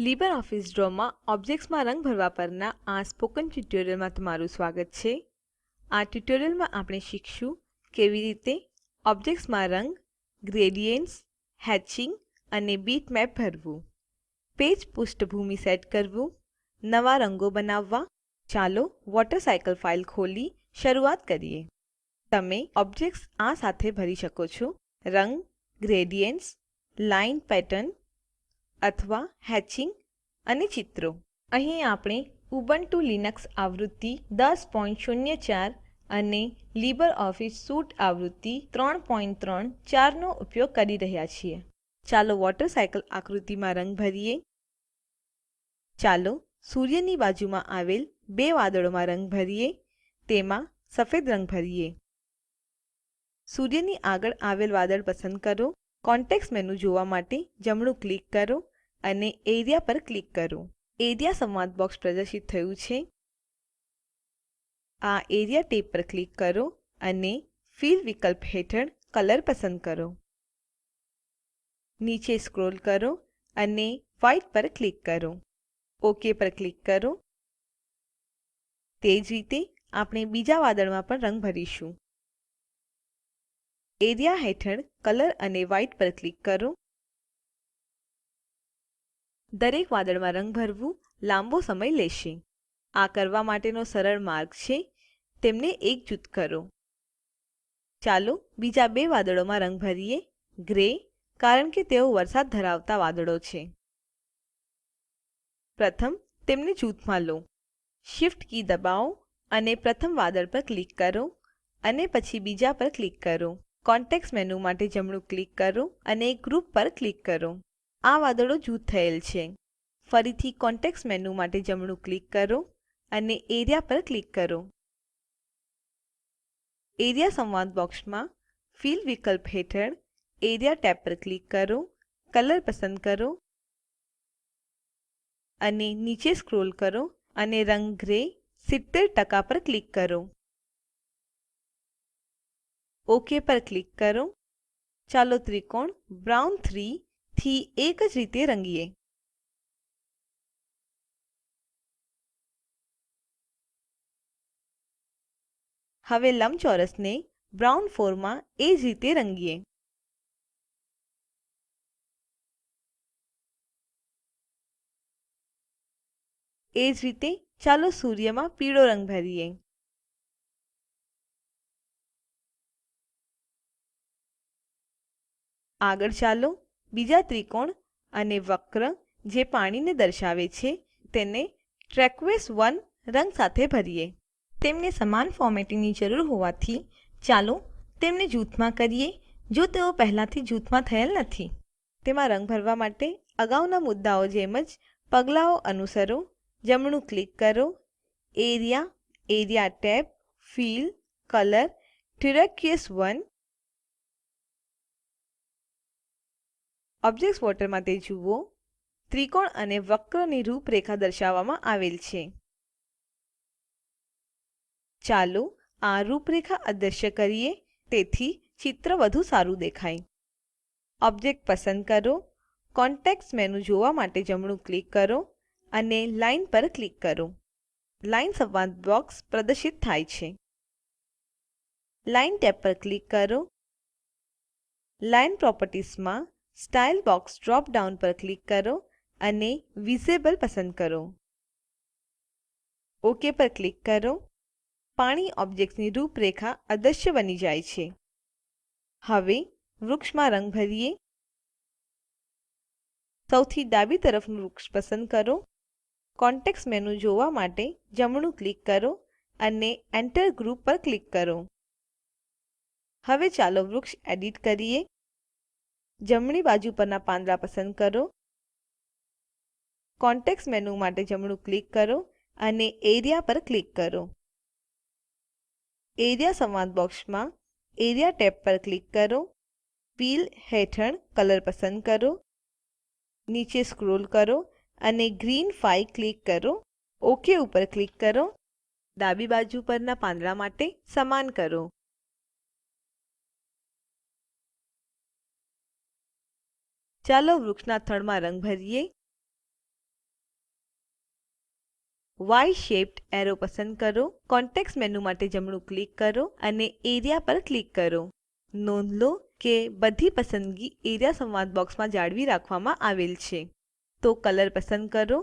LibreOffice ડ્રોમાં ઓબ્જેક્ટ્સમાં રંગ ભરવા પરના આ સ્પોકન ટ્યુટોરિયલમાં તમારું સ્વાગત છે. આ ટ્યુટોરિયલમાં આપણે શીખશું કેવી રીતે ઓબ્જેક્ટ્સમાં રંગ, ગ્રેડિયન્ટ્સ, હેચિંગ અને બીટમેપ ભરવું, પેજ પૃષ્ઠભૂમિ સેટ કરવું, નવા રંગો બનાવવા. ચાલો વોટરસાયકલ ફાઇલ ખોલી શરૂઆત કરીએ. તમે ઓબ્જેક્ટ્સ આ સાથે ભરી શકો છો: રંગ, ગ્રેડિયન્ટ્સ, લાઇન પેટર્ન અથવા હેચિંગ અને ચિત્રો. અહીં આપણે ઉબુન્ટુ લિનક્સ આવૃત્તિ 1004 અને લીબરઓફિસ સૂટ આવૃત્તિ 334 નો ઉપયોગ કરી રહ્યા છીએ. ચાલો વોટરસાયકલ આકૃતિમાં રંગ ભરીએ. ચાલો સૂર્યની બાજુમાં આવેલ બે વાદળોમાં રંગ ભરીએ. તેમાં સફેદ રંગ ભરીએ. સૂર્યની આગળ આવેલ વાદળ પસંદ કરો. કોન્ટેક્સ્ટ મેનુ જોવા માટે જમણું ક્લિક કરો અને એરિયા પર ક્લિક કરો. એરિયા સંવાદ બોક્સ પ્રદર્શિત થયું છે. આ એરિયા ટેબ પર ક્લિક કરો અને ફિલ વિકલ્પ હેઠળ કલર પસંદ કરો. નીચે સ્ક્રોલ કરો અને વ્હાઇટ પર ક્લિક કરો. ઓક પર ક્લિક કરો. તે જ રીતે આપણે બીજા વાદળમાં પણ રંગ ભરીશું. એરિયા હેઠળ કલર અને વ્હાઇટ પર ક્લિક કરો. દરેક વાદળમાં રંગ ભરવું લાંબો સમય લેશે. આ કરવા માટેનો સરળ માર્ગ છે તેમને એકજૂથ કરો. ચાલો બીજા બે વાદળોમાં રંગ ભરીએ. ગ્રે, કારણ કે તેઓ વરસાદ ધરાવતા વાદળો છે. પ્રથમ તેમને જૂથમાં લો. Shift કી દબાવો અને પ્રથમ વાદળ પર ક્લિક કરો અને પછી બીજા પર ક્લિક કરો. કોન્ટેક્સ્ટ મેનુ માટે જમણું ક્લિક કરો અને ગ્રુપ પર ક્લિક કરો. આ વાદળો જૂથ થયેલ છે. ફરીથી કોન્ટેક્સ્ટ મેનુ માટે જમણું ક્લિક કરો અને એરિયા પર ક્લિક કરો. એરિયા સંવાદ બોક્સમાં ફિલ વિકલ્પ હેઠળ એરિયા ટેબ પર ક્લિક કરો. કલર પસંદ કરો અને નીચે સ્ક્રોલ કરો અને રંગ ગ્રે 70% પર ક્લિક કરો. ઓક પર ક્લિક કરો. ચાલો ત્રિકોણ બ્રાઉન 3 થી એક જ રીતે રંગીએ. હવે લંબચોરસને બ્રાઉન 4 માં એ જ રીતે રંગીએ. એ જ રીતે ચાલો સૂર્યમાં પીળો રંગ ભરીએ. આગળ ચાલો બીજા ત્રિકોણ અને વક્ર જે પાણીને દર્શાવે છે તેને ટર્કોઇઝ 1 રંગ સાથે ભરીએ. તેમને સમાન ફોર્મેટિંગની જરૂર હોવાથી ચાલો તેમને જૂથમાં કરીએ જો તેઓ પહેલાથી જૂથમાં થયેલ નથી. તેમાં રંગ ભરવા માટે અગાઉના મુદ્દાઓ જેમ જ પગલાંઓ અનુસરો. જમણું ક્લિક કરો. Area tab, fill, colour, turquoise 1. Object વોટરમાં તે જુઓ. ત્રિકોણ અને વક્રની રૂપરેખા દર્શાવવામાં આવેલ છે. ચાલો આ રૂપરેખા અદૃશ્ય કરીએ તેથી ચિત્ર વધુ સારું દેખાય. ઓબ્જેક્ટ પસંદ કરો. કોન્ટેક્સ્ટ મેનુ જોવા માટે જમણું ક્લિક કરો અને લાઇન પર ક્લિક કરો. લાઇન સંવાદ બોક્સ પ્રદર્શિત થાય છે. લાઇન ટેબ પર ક્લિક કરો. લાઇન પ્રોપર્ટીઝમાં સ્ટાઇલ બોક્સ ડ્રોપ ડાઉન પર ક્લિક કરો અને વિઝિબલ પસંદ કરો. ઓક પર ક્લિક કરો. પાણી ઓબ્જેક્ટની રૂપરેખા અદૃશ્ય બની જાય છે. હવે વૃક્ષમાં રંગ ભરીએ. સૌથી ડાબી તરફનું વૃક્ષ પસંદ કરો. કોન્ટેક્સ્ટ મેનુ જોવા માટે જમણું ક્લિક કરો અને Enter ગ્રુપ પર ક્લિક કરો. હવે ચાલો વૃક્ષ એડિટ કરીએ. જમણી બાજુ પરના પાંદડા પસંદ કરો. કોન્ટેક્સ્ટ મેનુ માટે જમણું ક્લિક કરો અને એરિયા પર ક્લિક કરો. એરિયા સંવાદ બોક્સમાં એરિયા ટેબ પર ક્લિક કરો. ફિલ હેઠળ કલર પસંદ કરો. નીચે સ્ક્રોલ કરો અને ગ્રીન 5 ક્લિક કરો. ઓક ઉપર ક્લિક કરો. ડાબી બાજુ પરના પાંદડા માટે સમાન કરો. ચાલો વૃક્ષના થડમાં રંગ ભરીએ. વાય શેપ્ડ એરો પસંદ કરો. કોન્ટેક્સ્ટ મેનુ માટે જમણું ક્લિક કરો અને એરિયા પર ક્લિક કરો. નોંધ લો કે બધી પસંદગી એરિયા સંવાદ બોક્સમાં જાળવી રાખવામાં આવેલ છે. તો કલર પસંદ કરો.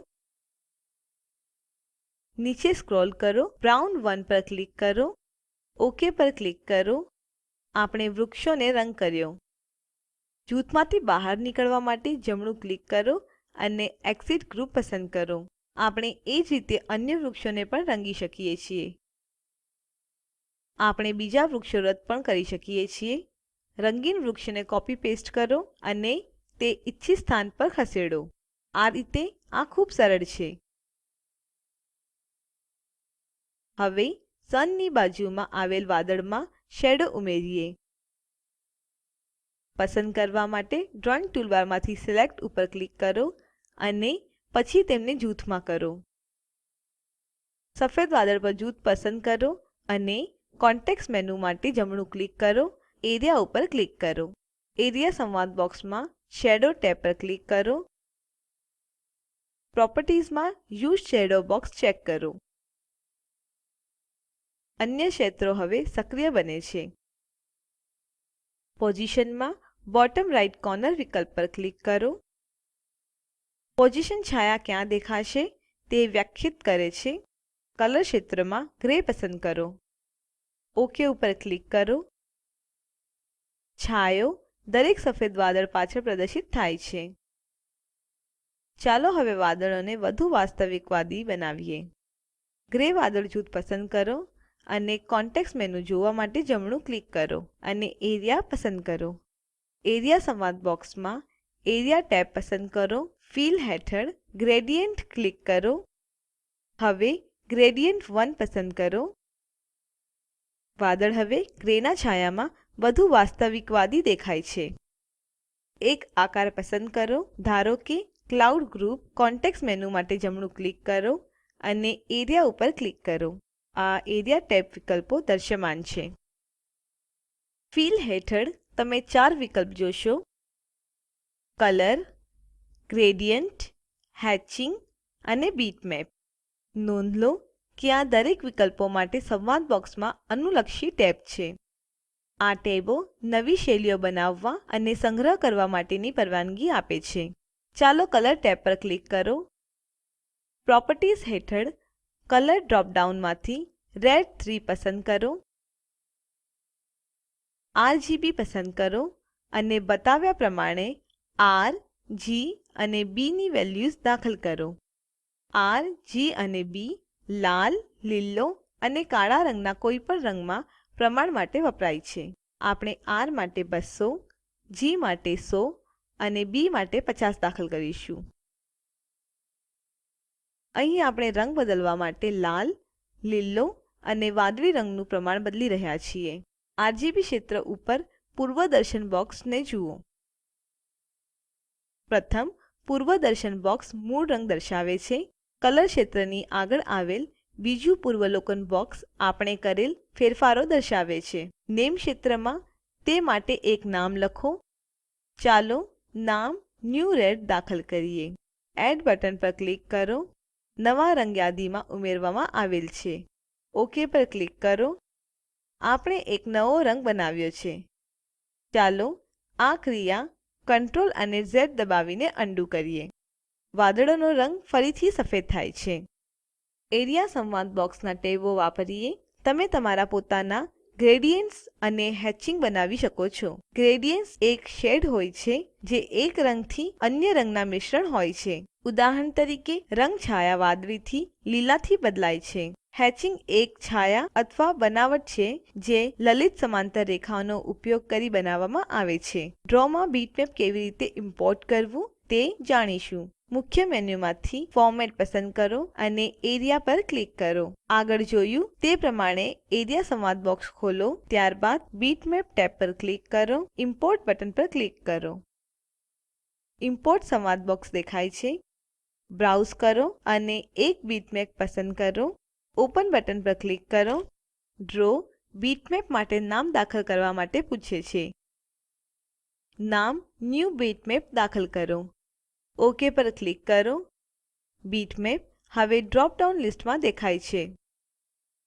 નીચે સ્ક્રોલ કરો. બ્રાઉન 1 પર ક્લિક કરો. ઓક પર ક્લિક કરો. આપણે વૃક્ષોને રંગ કર્યો. જૂથમાંથી બહાર નીકળવા માટે જમણું ક્લિક કરો અને એક્સિટ ગ્રુપ પસંદ કરો. આપણે એ જ રીતે અન્ય વૃક્ષોને પણ રંગી શકીએ છીએ. આપણે બીજા વૃક્ષો રદ પણ કરી શકીએ છીએ. રંગીન વૃક્ષને કોપી પેસ્ટ કરો અને તે ઇચ્છિત સ્થાન પર ખસેડો. આ રીતે આ ખૂબ સરળ છે. હવે સનની બાજુમાં આવેલ વાદળમાં શેડો ઉમેરીએ. પસંદ કરવા માટે ડ્રોઈંગ ટૂલબારમાંથી સિલેક્ટ ઉપર ક્લિક કરો અને પછી તેમને જૂથમાં કરો. સફેદ વાદળ પર જૂથ પસંદ કરો અને કોન્ટેક્સ્ટ મેનુ માટે જમણું ક્લિક કરો. એરિયા ઉપર ક્લિક કરો. એરિયા સંવાદ બોક્સમાં શેડો ટેબ પર ક્લિક કરો. પ્રોપર્ટીઝમાં યુઝ શેડો બોક્સ ચેક કરો. અન્ય ક્ષેત્રો હવે સક્રિય બને છે. પોઝિશનમાં બોટમ રાઇટ કોર્નર વિકલ્પ પર ક્લિક કરો. પોઝિશન છાયા ક્યાં દેખાશે તે વ્યાખ્યાયિત કરે છે. કલર ક્ષેત્રમાં ગ્રે પસંદ કરો. ઓક ઉપર ક્લિક કરો. છાયો દરેક સફેદ વાદળ પાછળ પ્રદર્શિત થાય છે. ચાલો હવે વાદળોને વધુ વાસ્તવિકવાદી બનાવીએ. ગ્રે વાદળ જૂથ પસંદ કરો અને કોન્ટેક્સ્ટ મેનુ જોવા માટે જમણું ક્લિક કરો અને એરિયા પસંદ કરો. એરિયા સંવાદ બોક્સમાં એરિયા ટેબ પસંદ કરો. ફિલ હેઠળ ગ્રેડિયન્ટ ક્લિક કરો. હવે ગ્રેડિયન્ટ 1 પસંદ કરો. વાદળ હવે ગ્રેના છાયામાં વધુ વાસ્તવિકવાદી દેખાય છે. એક આકાર પસંદ કરો. ધારો કે ક્લાઉડ ગ્રુપ. કોન્ટેક્સ્ટ મેનુ માટે જમણું ક્લિક કરો અને એરિયા ઉપર ક્લિક કરો. આ એરિયા ટેબ વિકલ્પો દૃશ્યમાન છે. ફિલ હેઠળ તમે 4 વિકલ્પ જોશો. કલર, ગ્રેડિયન્ટ, હેચિંગ અને બીટમેપ. નોંધ લો કે આ દરેક વિકલ્પો માટે સંવાદ બોક્સમાં અનુલક્ષી ટેબ છે. આ ટેબો નવી શૈલીઓ બનાવવા અને સંગ્રહ કરવા માટેની પરવાનગી આપે છે. ચાલો કલર ટેબ પર ક્લિક કરો. પ્રોપર્ટીઝ હેઠળ કલર ડ્રોપ ડાઉનમાંથી રેડ 3 પસંદ કરો. RGB પસંદ કરો અને બતાવ્યા પ્રમાણે R, G અને B ની વેલ્યુઝ દાખલ કરો. R, G અને B લાલ, લીલો અને કાળા રંગના કોઈપણ રંગમાં પ્રમાણ માટે વપરાય છે. આપણે R માટે 200, G માટે 100 અને B માટે 50 દાખલ કરીશું. અહીં આપણે રંગ બદલવા માટે લાલ, લીલો અને વાદળી રંગનું પ્રમાણ બદલી રહ્યા છીએ. RGB ક્ષેત્ર ઉપર પૂર્વદર્શન બોક્સને જુઓ. પ્રથમ પૂર્વદર્શન બોક્સ મૂળ રંગ દર્શાવે છે. કલર ક્ષેત્રની આગળ આવેલ બીજું પૂર્વાવલોકન બોક્સ આપણે કરેલ ફેરફારો દર્શાવે છે. નેમ ક્ષેત્રમાં તે માટે એક નામ લખો. ચાલો નામ ન્યૂ રેડ દાખલ કરીએ. એડ બટન પર ક્લિક કરો. નવા રંગ યાદીમાં ઉમેરવામાં આવેલ છે. ઓક પર ક્લિક કરો. આપણે એક નવો રંગ બનાવ્યો છે. ચાલો આ ક્રિયા Ctrl અને ઝ દબાવીને અન્ડું કરીએ. વાદળોનો રંગ ફરીથી સફેદ થાય છે. એરિયા સંવાદ બોક્સના ટેબો વાપરીએ તમે તમારા પોતાના ગ્રેડિયન્ટ્સ અને હેચિંગ બનાવી શકો છો. ગ્રેડિયન્ટ્સ એક શેડ હોય છે જે એક રંગથી અન્ય રંગના મિશ્રણ હોય છે. ઉદાહરણ તરીકે રંગ છાયા વાદળીથી લીલાથી બદલાય છે. હેચિંગ એક છાયા અથવા બનાવટ છે જે લલિત સમાંતર રેખાઓનો ઉપયોગ કરી બનાવવામાં આવે છે. ડ્રોમાં બીટમેપ કેવી રીતે ઇમ્પોર્ટ કરવું તે જાણીશું. મુખ્ય મેન્યુમાંથી ફોર્મેટ પસંદ કરો અને એરિયા પર ક્લિક કરો. આગળ જોયું તે પ્રમાણે એરિયા સંવાદ બોક્સ ખોલો. ત્યારબાદ બીટમેપ ટેબ પર ક્લિક કરો. ઇમ્પોર્ટ બટન પર ક્લિક કરો. ઇમ્પોર્ટ સંવાદ બોક્સ દેખાય છે. બ્રાઉઝ કરો અને એક બીટમેપ પસંદ કરો. ઓપન બટન પર ક્લિક કરો. ડ્રો બીટમેપ માટે નામ દાખલ કરવા માટે પૂછે છે. નામ ન્યૂ બીટમેપ દાખલ કરો. ઓક પર ક્લિક કરો. બીટમેપ હવે ડ્રોપ ડાઉન લિસ્ટમાં દેખાય છે.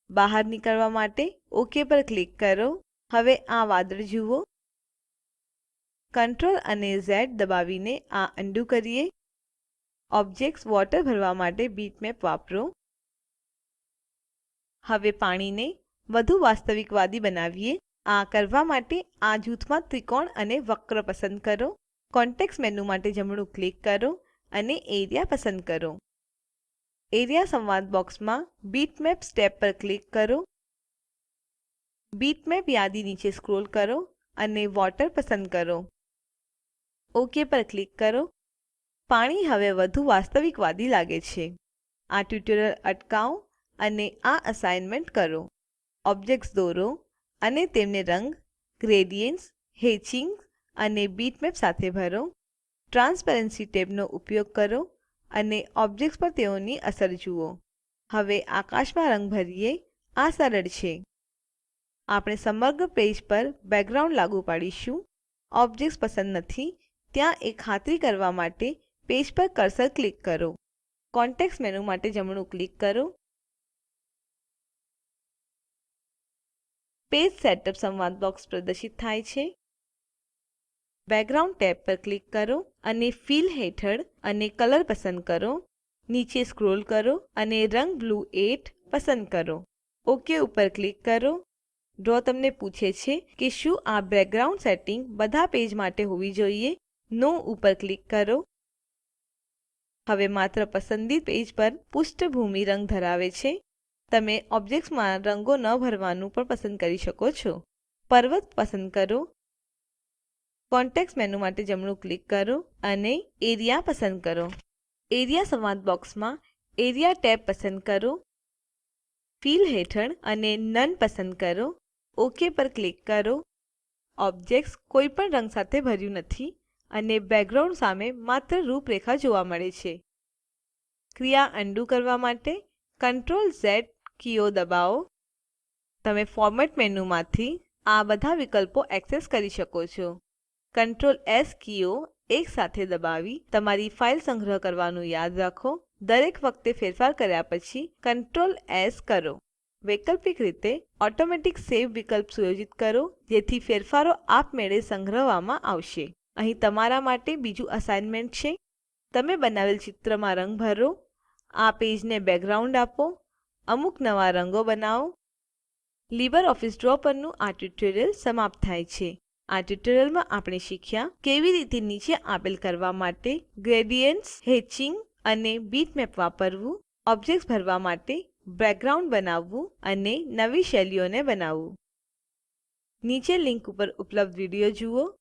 બહાર નીકળવા માટે ઓક પર ક્લિક કરો. હવે આ વાદળ જુઓ. Ctrl અને ઝ દબાવીને આ અન્ડું કરીએ. ઓબ્જેક્ટ વોટર ભરવા માટે બીટમેપ વાપરો. હવે પાણીને વધુ વાસ્તવિકવાદી બનાવીએ. આ કરવા માટે આ જૂથમાં ત્રિકોણ અને વક્ર પસંદ કરો. કોન્ટેક્ષ મેનુ માટે જમણું ક્લિક કરો અને એરિયા પસંદ કરો. એરિયા સંવાદ બોક્સમાં બીટમેપ્સ ટેબ પર ક્લિક કરો. બીટમેપ યાદી નીચે સ્ક્રોલ કરો અને વોટર પસંદ કરો. ઓક પર ક્લિક કરો. પાણી હવે વધુ વાસ્તવિકવાદી લાગે છે. આ ટ્યુટોરીયલ અટકાવો અને આ અસાઇનમેન્ટ કરો. ઓબ્જેક્ટ્સ દોરો અને તેમને રંગ, ગ્રેડિયન્ટ્સ, હેચિંગ અને બીટમેપ સાથે ભરો. ટ્રાન્સપેરન્સી ટેબનો ઉપયોગ કરો અને ઓબ્જેક્ટ્સ પર તેઓની અસર જુઓ. હવે આકાશમાં રંગ ભરીએ. આ સરળ છે. આપણે સમગ્ર પેજ પર બેકગ્રાઉન્ડ લાગુ પાડીશું. ઓબ્જેક્ટ્સ પસંદ નથી ત્યાં એ ખાતરી કરવા માટે પેજ પર કર્સર ક્લિક કરો. કોન્ટેક્ષ મેનુ માટે જમણું ક્લિક કરો. પેજ સેટઅપ સંવાદ બોક્સ પ્રદર્શિત થાય છે. બેકગ્રાઉન્ડ ટેબ પર ક્લિક કરો અને ફિલ હેઠળ અને કલર પસંદ કરો. નીચે સ્ક્રોલ કરો અને રંગ બ્લૂ 8 પસંદ કરો. ઓક ઉપર ક્લિક કરો. ડ્રો તમને પૂછે છે કે શું આ બેકગ્રાઉન્ડ સેટિંગ બધા પેજ માટે હોવી જોઈએ. નો ઉપર ક્લિક કરો. હવે માત્ર પસંદિત પેજ પર પૃષ્ઠભૂમિ રંગ ધરાવે છે. તમે ઓબ્જેક્ટ્સમાં રંગો ન ભરવાનું પણ પસંદ કરી શકો છો. પર્વત પસંદ કરો. કોન્ટેક્ષ મેનુ માટે જમણું ક્લિક કરો અને એરિયા પસંદ કરો. એરિયા સંવાદ બોક્સમાં એરિયા ટેબ પસંદ કરો. ફિલ હેઠળ અને નન પસંદ કરો. ઓક પર ક્લિક કરો. ઓબ્જેક્ટ કોઈપણ રંગ સાથે ભર્યું નથી અને બેકગ્રાઉન્ડ સામે માત્ર રૂપરેખા જોવા મળે છે. ક્રિયા અન્ડું કરવા માટે Ctrl ઝ કીઓ દબાવો. તમે ફોર્મેટ મેનુમાંથી આ બધા વિકલ્પો એક્સેસ કરી શકો છો. Ctrl એસ કીઓ એકસાથે દબાવી તમારી ફાઇલ સંગ્રહ કરવાનું યાદ રાખો. દરેક વખતે ફેરફાર કર્યા પછી Ctrl એસ કરો. વૈકલ્પિક રીતે ઓટોમેટિક સેવ વિકલ્પ સુયોજિત કરો જેથી ફેરફારો આપમેળે સંગ્રહવામાં આવશે. અહીં તમારા માટે બીજું અસાઇનમેન્ટ છે. તમે બનાવેલ ચિત્રમાં રંગ ભરો. આ પેજને બેકગ્રાઉન્ડ આપો. અમુક નવા રંગો બનાવો. લીબરઓફીસ ડ્રો પરનું આ ટ્યુટોરીયલ સમાપ્ત થાય છે. આ ટ્યુટોરીયલમાં આપણે શીખ્યા કેવી રીતે નીચે આપેલ કરવા માટે ગ્રેડિયન્ટ્સ, હેચિંગ અને બીટમેપ વાપરવું. ઓબ્જેક્ટ્સ ભરવા માટે બેકગ્રાઉન્ડ બનાવવું અને નવી શૈલીઓને બનાવવું. નીચે લિંક ઉપર ઉપલબ્ધ વિડીયો જુઓ.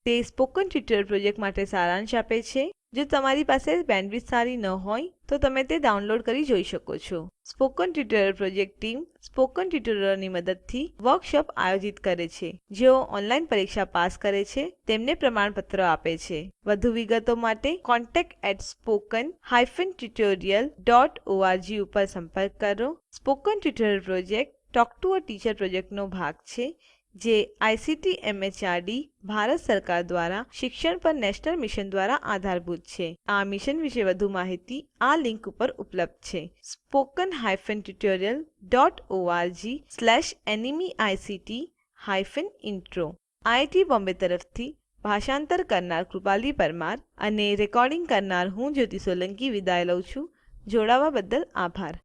તે સ્પોકન ટ્યુટોરીયલ પ્રોજેક્ટ માટે સારાંશ આપે છે. જો તમારી પાસે બેન્ડવિડ્થ સારી ન હોય તો તમે તે ડાઉનલોડ કરી જોઈ શકો છો. Spoken tutorial project team spoken ટ્યુટોરીયલોની મદદથી વર્કશોપ આયોજિત કરે છે. જેઓ ઓનલાઈન પરીક્ષા પાસ કરે છે તેમને પ્રમાણપત્ર આપે છે. વધુ વિગતો માટે contact@spoken-tutorial.org ઉપર સંપર્ક કરો. Spoken tutorial project talk to a teacher પ્રોજેક્ટનો ભાગ છે જે આઇસીટી એમએચઆરડી ભારત સરકાર દ્વારા શિક્ષણ પર નેશનલ મિશન દ્વારા આધારભૂત છે. આ મિશન વિશે વધુ માહિતી આ લિંક ઉપર ઉપલબ્ધ છે. spoken-tutorial.org/nmeict-intro આઈઆઈટી બોમ્બે તરફથી ભાષાંતર કરનાર કૃપાલી પરમાર અને રેકોર્ડિંગ કરનાર હું જ્યોતિ સોલંકી વિદાય લઉં છું. જોડાવા બદ્દલ આભાર.